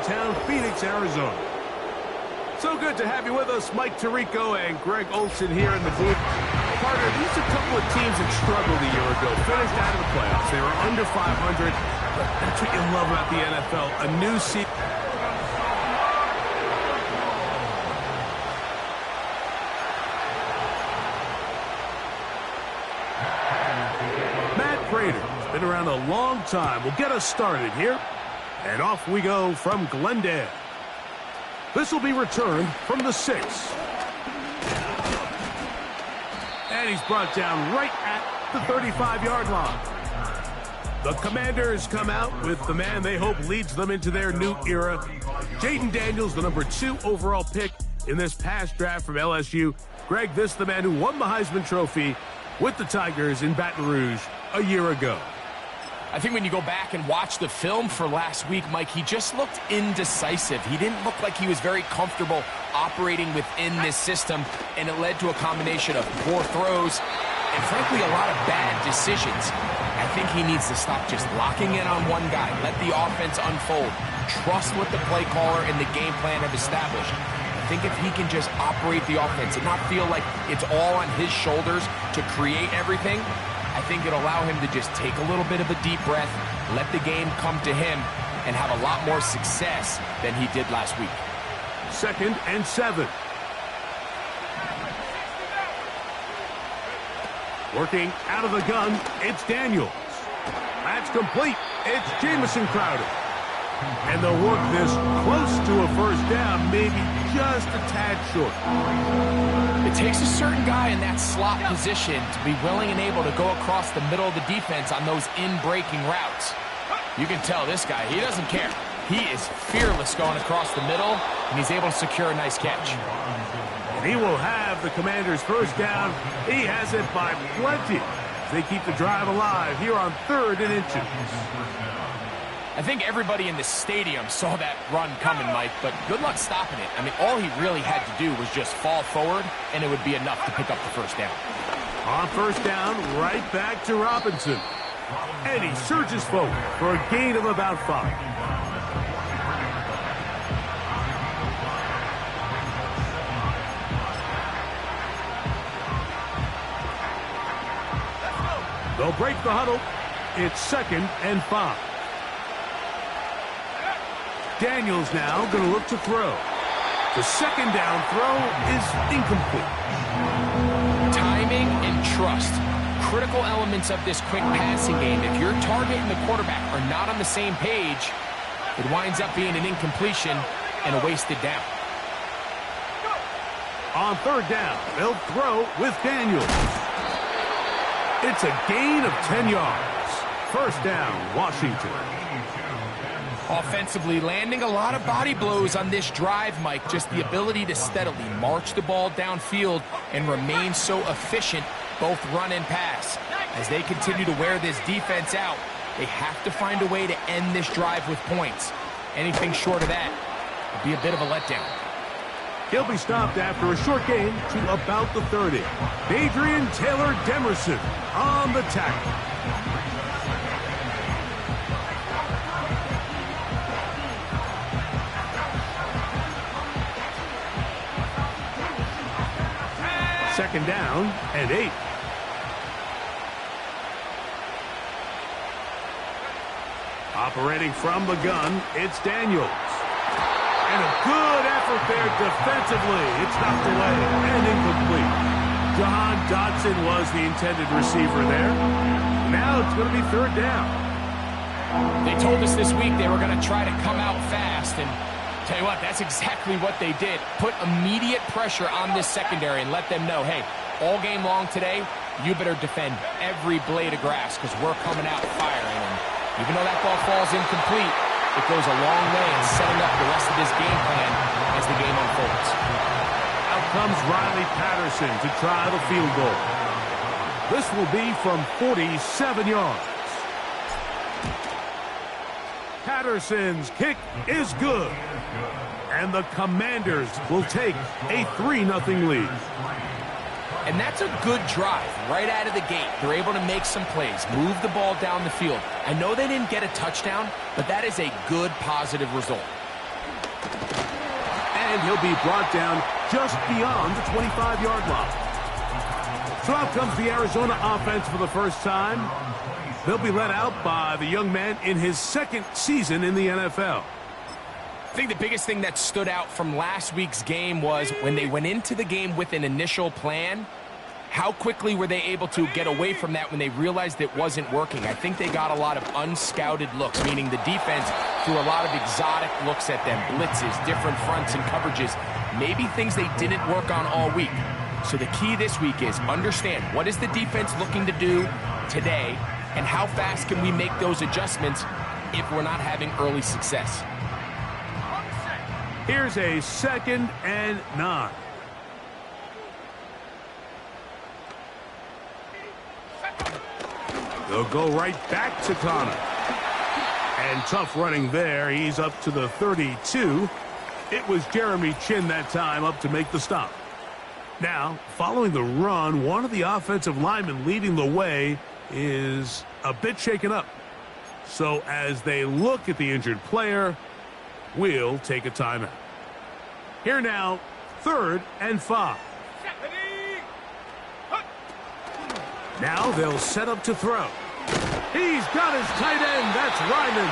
downtown Phoenix, Arizona. So good to have you with us, Mike Tirico and Greg Olson here in the booth. Carter, these are a couple of teams that struggled a year ago, finished out of the playoffs. They were under 500, but that's what you love about the NFL, a new season. Matt Prater has been around a long time. We'll get us started here. And off we go from Glendale. This will be returned from the 6. And he's brought down right at the 35-yard line. The Commanders come out with the man they hope leads them into their new era. Jayden Daniels, the number 2 overall pick in this past draft from LSU. Greg, this is the man who won the Heisman Trophy with the Tigers in Baton Rouge a year ago. I think when you go back and watch the film for last week, Mike, he just looked indecisive. He didn't look like he was very comfortable operating within this system, and it led to a combination of poor throws and, frankly, a lot of bad decisions. I think he needs to stop just locking in on one guy. Let the offense unfold. Trust what the play caller and the game plan have established. I think if he can just operate the offense and not feel like it's all on his shoulders to create everything, I think it'll allow him to just take a little bit of a deep breath, let the game come to him, and have a lot more success than he did last week. 2nd and 7. Working out of the gun, it's Daniels. That's complete. It's Jamison Crowder. And they'll work this close to a first down, maybe just a tad short. It takes a certain guy in that slot position to be willing and able to go across the middle of the defense on those in-breaking routes. You can tell this guy, he doesn't care. He is fearless going across the middle, and he's able to secure a nice catch. And he will have the Commanders' first down. He has it by plenty. They keep the drive alive here on 3rd and inches. I think everybody in the stadium saw that run coming, Mike, but good luck stopping it. I mean, all he really had to do was just fall forward, and it would be enough to pick up the first down. On first down, right back to Robinson. And he surges forward for a gain of about 5. They'll break the huddle. It's 2nd and 5. Daniels now going to look to throw. The 2nd down throw is incomplete. Timing and trust. Critical elements of this quick passing game. If your target and the quarterback are not on the same page, it winds up being an incompletion and a wasted down. On 3rd down, they'll throw with Daniels. It's a gain of 10 yards. First down, Washington. Offensively, landing a lot of body blows on this drive, Mike. Just the ability to steadily march the ball downfield and remain so efficient, both run and pass. As they continue to wear this defense out, they have to find a way to end this drive with points. Anything short of that would be a bit of a letdown. He'll be stopped after a short gain to about the 30. Adrian Taylor Demerson on the tackle. Second down and 8. Operating from the gun, it's Daniels. And a good effort there defensively. It's knocked away and incomplete. Jahan Dotson was the intended receiver there. Now it's going to be 3rd down. They told us this week they were going to try to come out fast, and tell you what, that's exactly what they did. Put immediate pressure on this secondary and let them know, hey, all game long today, you better defend every blade of grass because we're coming out firing. And even though that ball falls incomplete, it goes a long way in setting up the rest of this game plan as the game unfolds. Out comes Riley Patterson to try the field goal. This will be from 47 yards. Patterson's kick is good. And the Commanders will take a 3-0 lead. And that's a good drive right out of the gate. They're able to make some plays, move the ball down the field. I know they didn't get a touchdown, but that is a good, positive result. and he'll be brought down just beyond the 25-yard line. So out comes the Arizona offense for the first time. They'll be led out by the young man in his second season in the NFL. I think the biggest thing that stood out from last week's game was when they went into the game with an initial plan, how quickly were they able to get away from that when they realized it wasn't working? I think they got a lot of unscouted looks, meaning the defense threw a lot of exotic looks at them, blitzes, different fronts and coverages, maybe things they didn't work on all week. So the key this week is understand what is the defense looking to do today and how fast can we make those adjustments if we're not having early success. Here's a 2nd and 9. They'll go right back to Connor. And tough running there. He's up to the 32. It was Jeremy Chinn that time up to make the stop. Now, following the run, one of the offensive linemen leading the way is a bit shaken up. So as they look at the injured player, we'll take a timeout. Here now, 3rd and 5. Now they'll set up to throw. He's got his tight end. That's Ryman.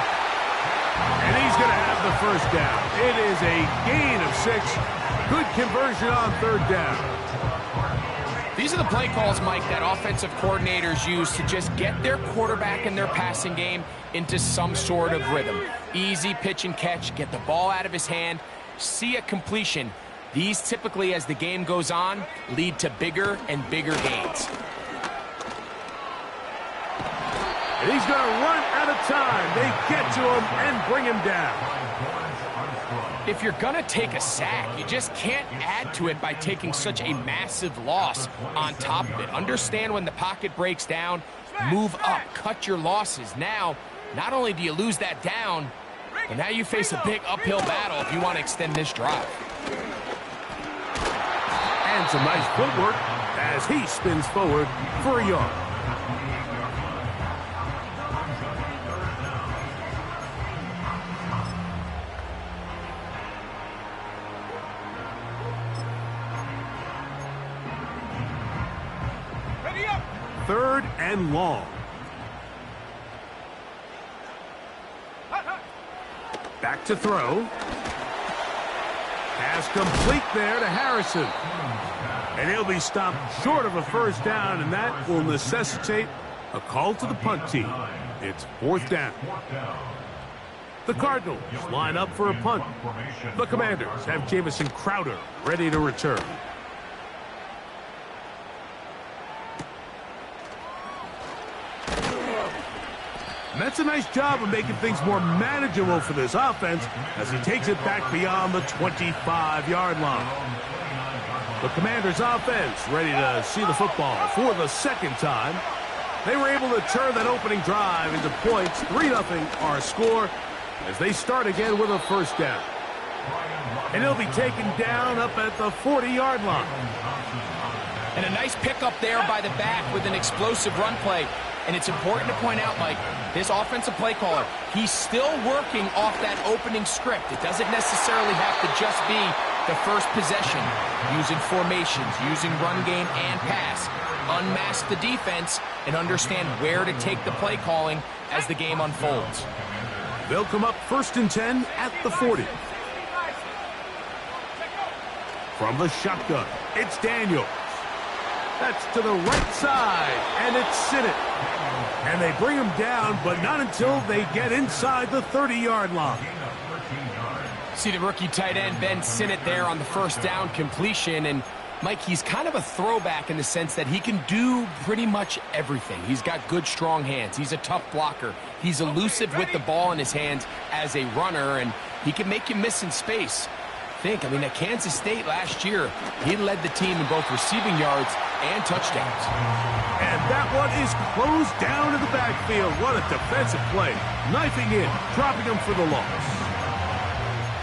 And he's going to have the first down. It is a gain of 6. Good conversion on 3rd down. These are the play calls, Mike, that offensive coordinators use to just get their quarterback and their passing game into some sort of rhythm. Easy pitch and catch, get the ball out of his hand, see a completion. These typically, as the game goes on, lead to bigger and bigger gains. And he's going to run out of time. They get to him and bring him down. If you're going to take a sack, you just can't add to it by taking such a massive loss on top of it. Understand when the pocket breaks down, move up, cut your losses. Now, not only do you lose that down, but now you face a big uphill battle if you want to extend this drive. And some nice footwork as he spins forward for a yard. Third and long. Back to throw. Pass complete there to Harrison. And he'll be stopped short of a first down, and that will necessitate a call to the punt team. It's 4th down. The Cardinals line up for a punt. The Commanders have Jamison Crowder ready to return. And that's a nice job of making things more manageable for this offense as he takes it back beyond the 25-yard line. The Commanders' offense ready to see the football for the 2nd time. They were able to turn that opening drive into points. 3-0 our score as they start again with a first down. And he'll be taken down up at the 40-yard line. And a nice pickup there by the back with an explosive run play. And it's important to point out, Mike, this offensive play caller, he's still working off that opening script. It doesn't necessarily have to just be the first possession, using formations, using run game and pass. Unmask the defense and understand where to take the play calling as the game unfolds. They'll come up 1st and 10 at the 40. From the shotgun, it's Daniels. That's to the right side, and it's Sinnott. And they bring him down, but not until they get inside the 30-yard line. See the rookie tight end, Ben Sinnott, there on the first down completion. And, Mike, he's kind of a throwback in the sense that he can do pretty much everything. He's got good, strong hands. He's a tough blocker. He's elusive with the ball in his hands as a runner, and he can make you miss in space. At Kansas State last year, he led the team in both receiving yards and touchdowns. And that one is closed down in the backfield. What a defensive play. Knifing in, dropping him for the loss.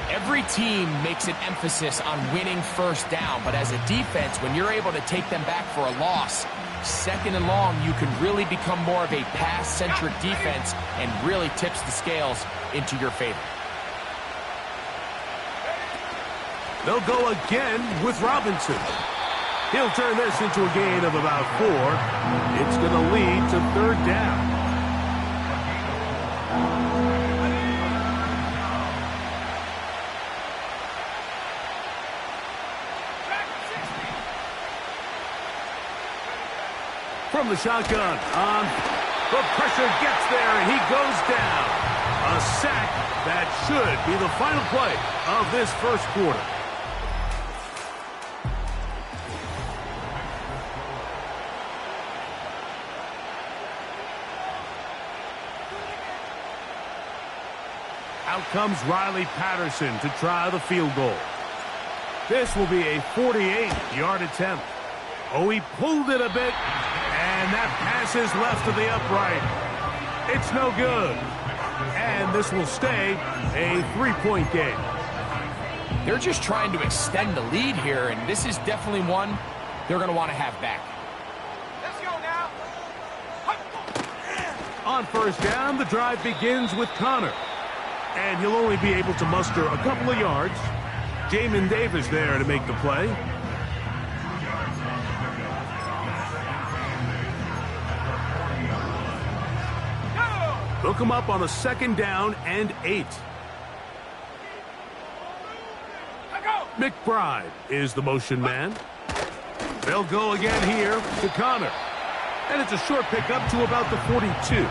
Every team makes an emphasis on winning first down, but as a defense, when you're able to take them back for a loss, 2nd and long, you can really become more of a pass-centric defense and really tips the scales into your favor. They'll go again with Robinson. He'll turn this into a gain of about 4. It's going to lead to 3rd down. From the shotgun, the pressure gets there, and he goes down. A sack that should be the final play of this first quarter. Out comes Riley Patterson to try the field goal. This will be a 48-yard attempt. Oh, he pulled it a bit, and that pass is left to the upright. It's no good. And this will stay a 3-point game. They're just trying to extend the lead here, and this is definitely one they're going to want to have back. Let's go now. On first down, the drive begins with Connor. And he'll only be able to muster a couple of yards. Jamin Davis there to make the play. They'll come up on a 2nd down and 8. McBride is the motion man. They'll go again here to Connor. And it's a short pickup to about the 42.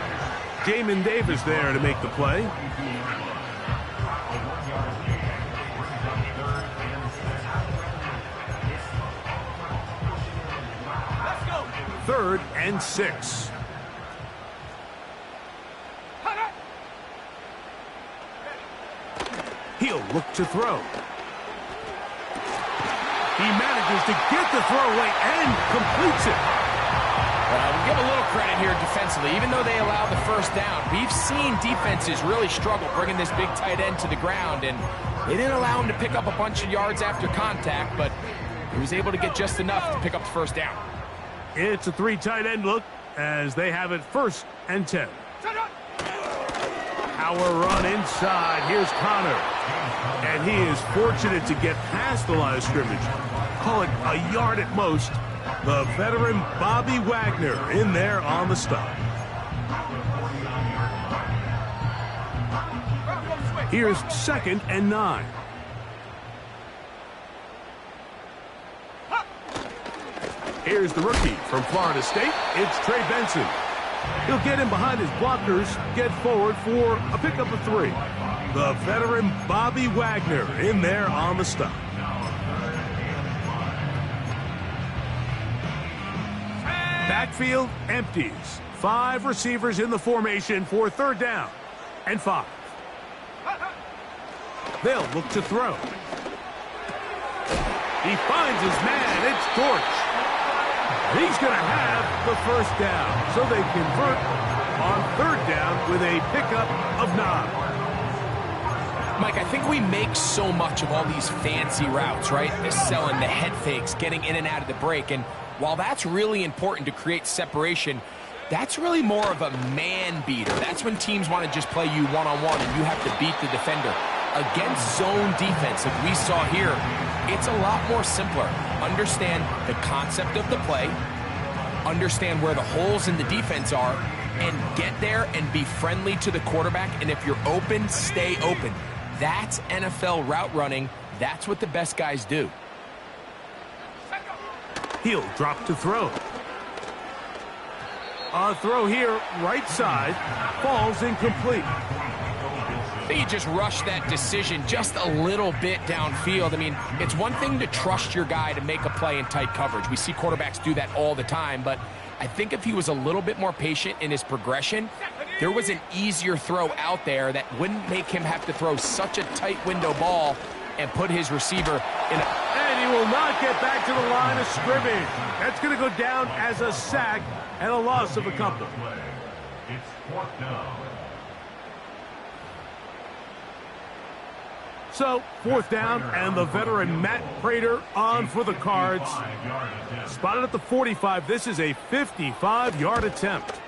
Jamin Davis there to make the play. Third and 6. He'll look to throw. He manages to get the throw away and completes it. We give a little credit here defensively. Even though they allow the first down, we've seen defenses really struggle bringing this big tight end to the ground, and they didn't allow him to pick up a bunch of yards after contact, but he was able to get just enough to pick up the first down. It's a 3 tight end look as they have it 1st and 10. Power run inside. Here's Connor. And he is fortunate to get past the line of scrimmage. Call it a yard at most. The veteran Bobby Wagner in there on the stop. Here's 2nd and 9. Here's the rookie from Florida State. It's Trey Benson. He'll get in behind his blockers, get forward for a pickup of 3. The veteran Bobby Wagner in there on the stop. Backfield empties. 5 receivers in the formation for 3rd down and 5. They'll look to throw. He finds his man. It's Dortch. He's going to have the first down, so they convert on 3rd down with a pickup of 9. Mike, I think we make so much of all these fancy routes, right? The selling, the head fakes, getting in and out of the break. And while that's really important to create separation, that's really more of a man beater. That's when teams want to just play you one-on-one and you have to beat the defender. Against zone defense, like we saw here, it's a lot more simpler. Understand the concept of the play, understand where the holes in the defense are, and get there and be friendly to the quarterback. And if you're open, stay open. That's NFL route running. That's what the best guys do. He'll drop to throw. A throw here, right side, falls incomplete. I think you just rush that decision just a little bit downfield. I mean, it's one thing to trust your guy to make a play in tight coverage. We see quarterbacks do that all the time, but I think if he was a little bit more patient in his progression, there was an easier throw out there that wouldn't make him have to throw such a tight window ball and put his receiver in a... And he will not get back to the line of scrimmage. That's going to go down as a sack and a loss of a couple. It's 4th down. So, 4th down, and the veteran Matt Prater on for the Cards. Spotted at the 45. This is a 55-yard attempt.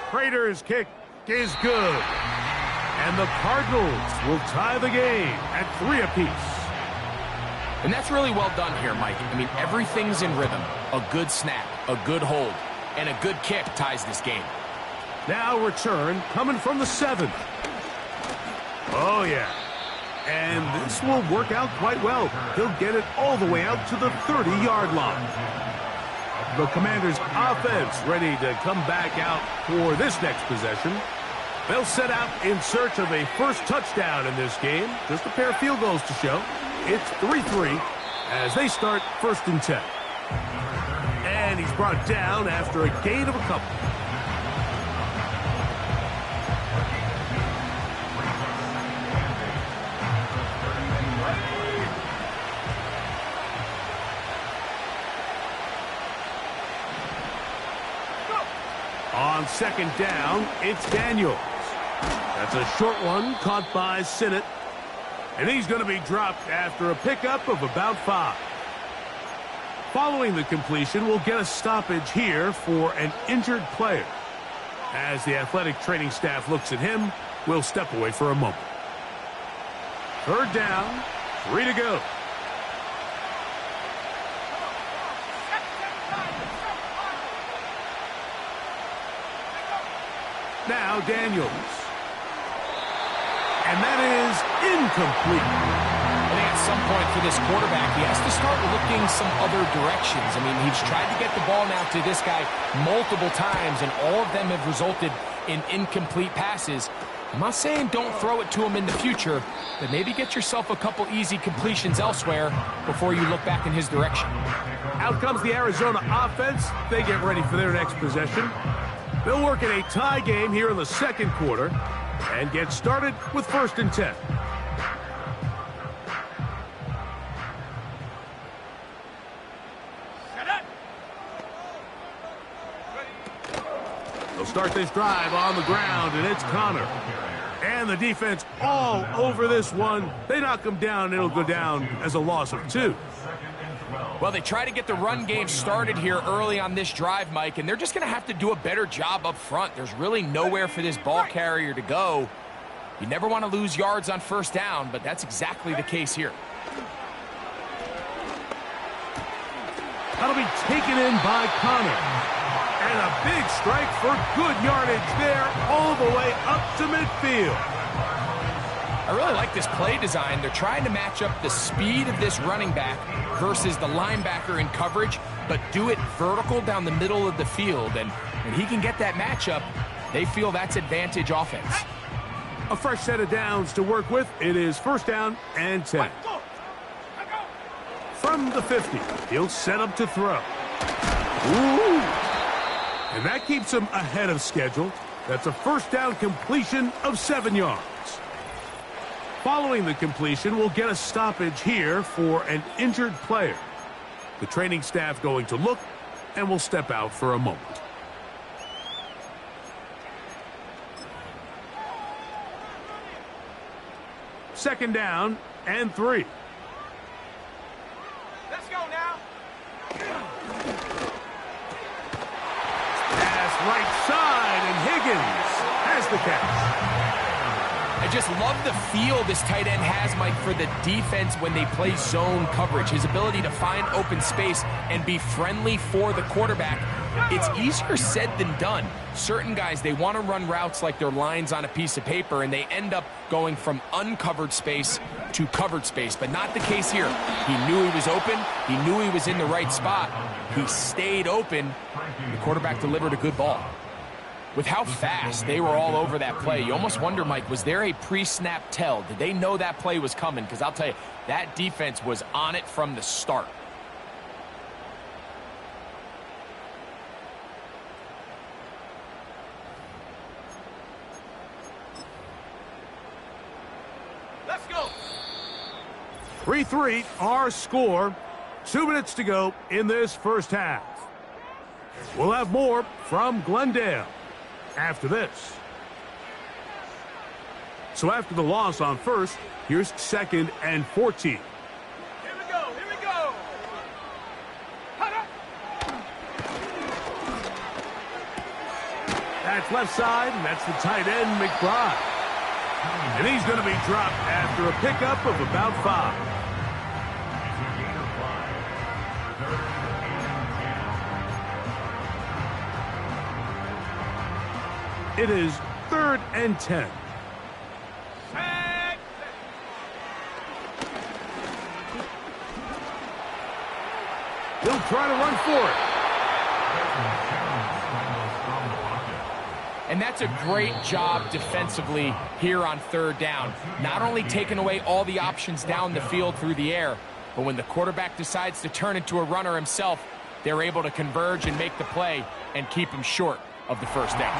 Prater's kick is good. And the Cardinals will tie the game at 3 apiece. And that's really well done here, Mike. I mean, everything's in rhythm. A good snap, a good hold, and a good kick ties this game. Now return coming from the 7th. Oh, yeah. And this will work out quite well. He'll get it all the way out to the 30-yard line. The Commanders' offense ready to come back out for this next possession. They'll set out in search of a first touchdown in this game. Just a pair of field goals to show. It's 3-3 as they start 1st and 10. And he's brought down after a gain of a couple. On 2nd down, it's Daniels. That's a short one caught by Sinnott. And he's going to be dropped after a pickup of about 5. Following the completion, we'll get a stoppage here for an injured player. As the athletic training staff looks at him, we'll step away for a moment. 3rd down, 3 to go. Now Daniels. And that is incomplete. I think at some point for this quarterback, he has to start looking some other directions. I mean, he's tried to get the ball now to this guy multiple times, and all of them have resulted in incomplete passes. I'm not saying don't throw it to him in the future, but maybe get yourself a couple easy completions elsewhere before you look back in his direction. Out comes the Arizona offense. They get ready for their next possession. They'll work in a tie game here in the 2nd quarter and get started with 1st and 10. They'll start this drive on the ground, and it's Connor. And the defense all over this one. They knock him down, it'll go down as a loss of 2. Well, they try to get the run game started here early on this drive, Mike, and they're just going to have to do a better job up front. There's really nowhere for this ball carrier to go. You never want to lose yards on 1st down, but that's exactly the case here. That'll be taken in by Connor. And a big strike for good yardage there all the way up to midfield. I really like this play design. They're trying to match up the speed of this running back versus the linebacker in coverage, but do it vertical down the middle of the field. And when he can get that matchup, they feel that's advantage offense. A fresh set of downs to work with. It is 1st down and 10. From the 50, he'll set up to throw. Ooh. And that keeps him ahead of schedule. That's a 1st down completion of 7 yards. Following the completion, we'll get a stoppage here for an injured player. The training staff going to look, and we'll step out for a moment. Second down and 3. Let's go now. Pass right side, and Higgins has the catch. I just love the feel this tight end has, Mike, for the defense when they play zone coverage. His ability to find open space and be friendly for the quarterback. It's easier said than done. Certain guys, they want to run routes like they're lines on a piece of paper, and they end up going from uncovered space to covered space, but not the case here. He knew he was open. He knew he was in the right spot. He stayed open. The quarterback delivered a good ball. With how fast they were all over that play, you almost wonder, Mike, was there a pre-snap tell? Did they know that play was coming? Because I'll tell you, that defense was on it from the start. Let's go. 3-3, our score. 2 minutes to go in this 1st half. We'll have more from Glendale after this. So after the loss on 1st, here's 2nd and 14. Here we go. Here we go. That's left side, and that's the tight end, McBride. And he's going to be dropped after a pickup of about 5. It is 3rd and 10. He'll try to run for it. And that's a great job defensively here on 3rd down. Not only taking away all the options down the field through the air, but when the quarterback decides to turn into a runner himself, they're able to converge and make the play and keep him short of the 1st down.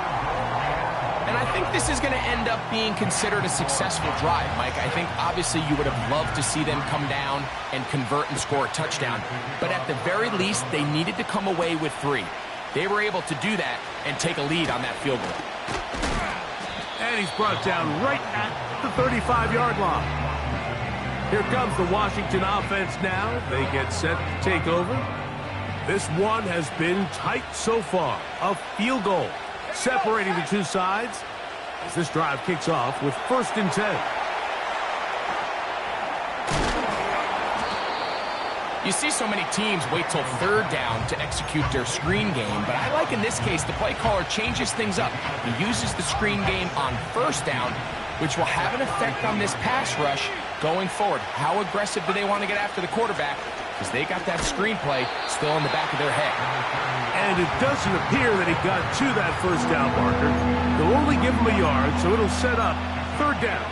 And I think this is going to end up being considered a successful drive, Mike. I think obviously you would have loved to see them come down and convert and score a touchdown. But at the very least, they needed to come away with 3. They were able to do that and take a lead on that field goal. And he's brought down right at the 35-yard line. Here comes the Washington offense now. They get set to take over. This one has been tight so far. A field goal separating the two sides as this drive kicks off with 1st and 10. You see so many teams wait till 3rd down to execute their screen game, but I like in this case the play caller changes things up. He uses the screen game on 1st down, which will have an effect on this pass rush going forward. How aggressive do they want to get after the quarterback? Because they got that screen play still in the back of their head. And it doesn't appear that he got to that 1st down marker. They'll only give him a yard, so it'll set up 3rd down.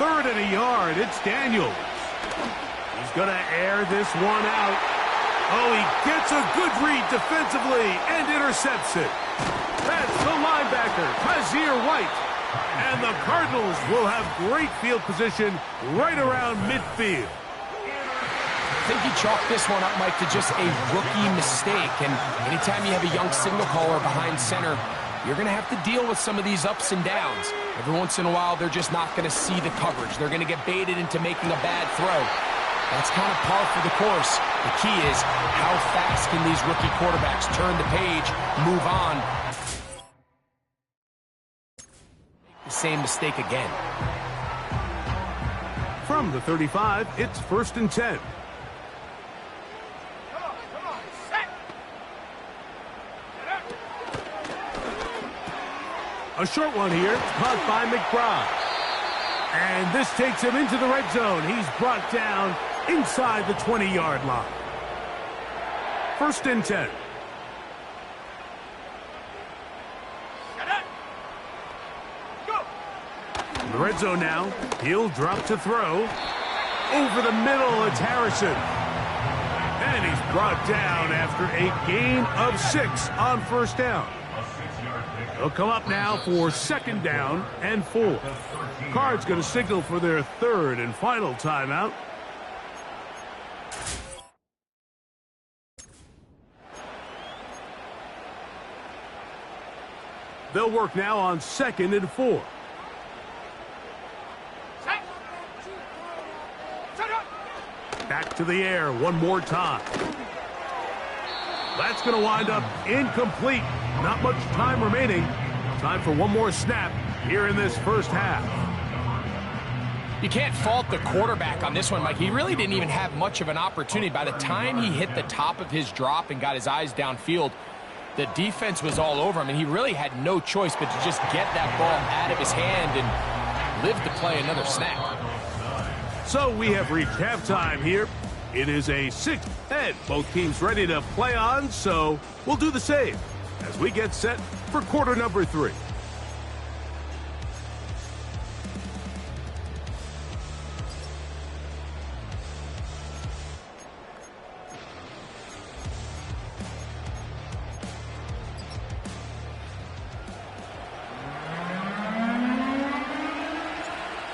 Third and a yard. It's Daniels. He's going to air this one out. Oh, he gets a good read defensively and intercepts it. That's the linebacker, Kazir White. And the Cardinals will have great field position right around midfield. I think he chalked this one up, Mike, to just a rookie mistake. And anytime you have a young signal caller behind center, you're going to have to deal with some of these ups and downs. Every once in a while, they're just not going to see the coverage. They're going to get baited into making a bad throw. That's kind of par for the course. The key is how fast can these rookie quarterbacks turn the page, move on. The same mistake again. From the 35, it's 1st and 10. Come on, set. A short one here, caught by McBride. And this takes him into the red zone. He's brought down inside the 20-yard line. 1st and 10. In the red zone now, he'll drop to throw. Over the middle, it's Harrison. And he's brought down after a gain of 6 on 1st down. They'll come up now for 2nd down and 4. Cards going to signal for their 3rd and final timeout. They'll work now on 2nd and 4. Back to the air one more time. That's going to wind up incomplete. Not much time remaining. Time for one more snap here in this 1st half. You can't fault the quarterback on this one, Mike. He really didn't even have much of an opportunity. By the time he hit the top of his drop and got his eyes downfield, the defense was all over him, and he really had no choice but to just get that ball out of his hand and live to play another snap. So we have reached halftime here. It is a 6th head. Both teams ready to play on, so we'll do the same as we get set for quarter number 3.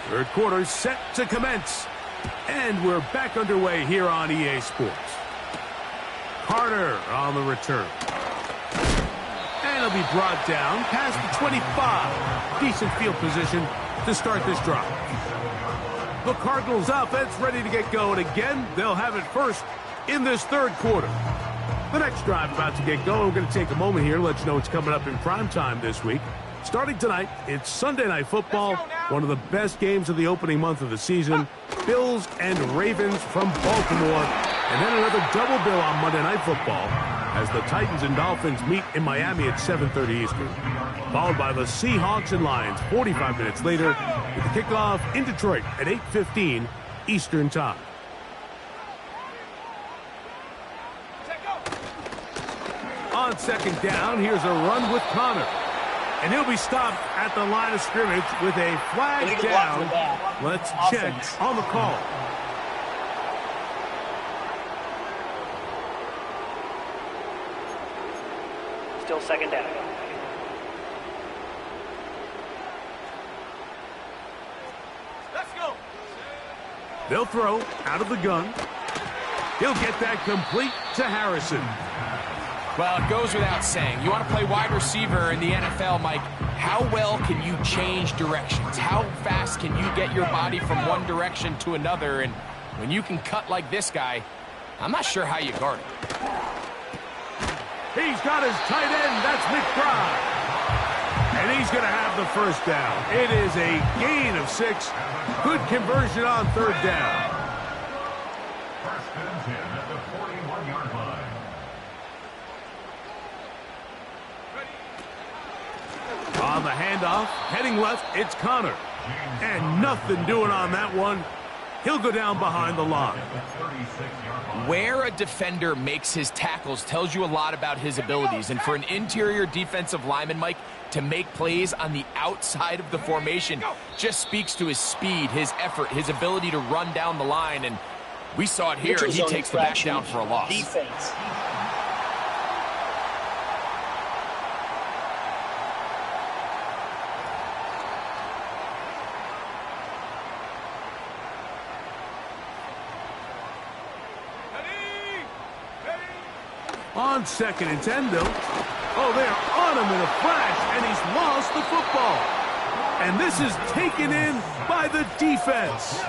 Third quarter set to commence. And we're back underway here on EA Sports. Carter on the return. And he'll be brought down past the 25. Decent field position to start this drive. The Cardinals offense ready to get going again. They'll have it first in this 3rd quarter. The next drive about to get going. We're going to take a moment here to let you know what's coming up in prime time this week. Starting tonight, it's Sunday Night Football, one of the best games of the opening month of the season. Bills and Ravens from Baltimore. And then another double bill on Monday Night Football as the Titans and Dolphins meet in Miami at 7:30 Eastern. Followed by the Seahawks and Lions 45 minutes later with the kickoff in Detroit at 8:15 Eastern Time. On second down, here's a run with Connor. And he'll be stopped at the line of scrimmage with a flag down. Let's check on the call. Still second down. Let's go. They'll throw out of the gun. He'll get that complete to Harrison. Well, it goes without saying. You want to play wide receiver in the NFL, Mike. How well can you change directions? How fast can you get your body from one direction to another? And when you can cut like this guy, I'm not sure how you guard it. He's got his tight end. That's McBride. And he's going to have the first down. It is a gain of 6. Good conversion on third down. First and 10 at the 41-yard line. On the handoff, heading left, it's Connor. And nothing doing on that one. He'll go down behind the line. Where a defender makes his tackles tells you a lot about his abilities. And for an interior defensive lineman, Mike, to make plays on the outside of the formation just speaks to his speed, his effort, his ability to run down the line. And we saw it here, and he takes the back down for a loss. Defense. On second and 10, Bill. Oh, they're on him in a flash, and he's lost the football. And this is taken in by the defense.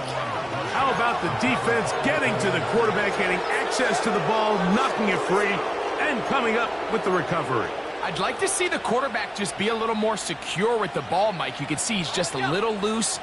How about the defense getting to the quarterback, getting access to the ball, knocking it free, and coming up with the recovery? I'd like to see the quarterback just be a little more secure with the ball, Mike. You can see he's just a little loose.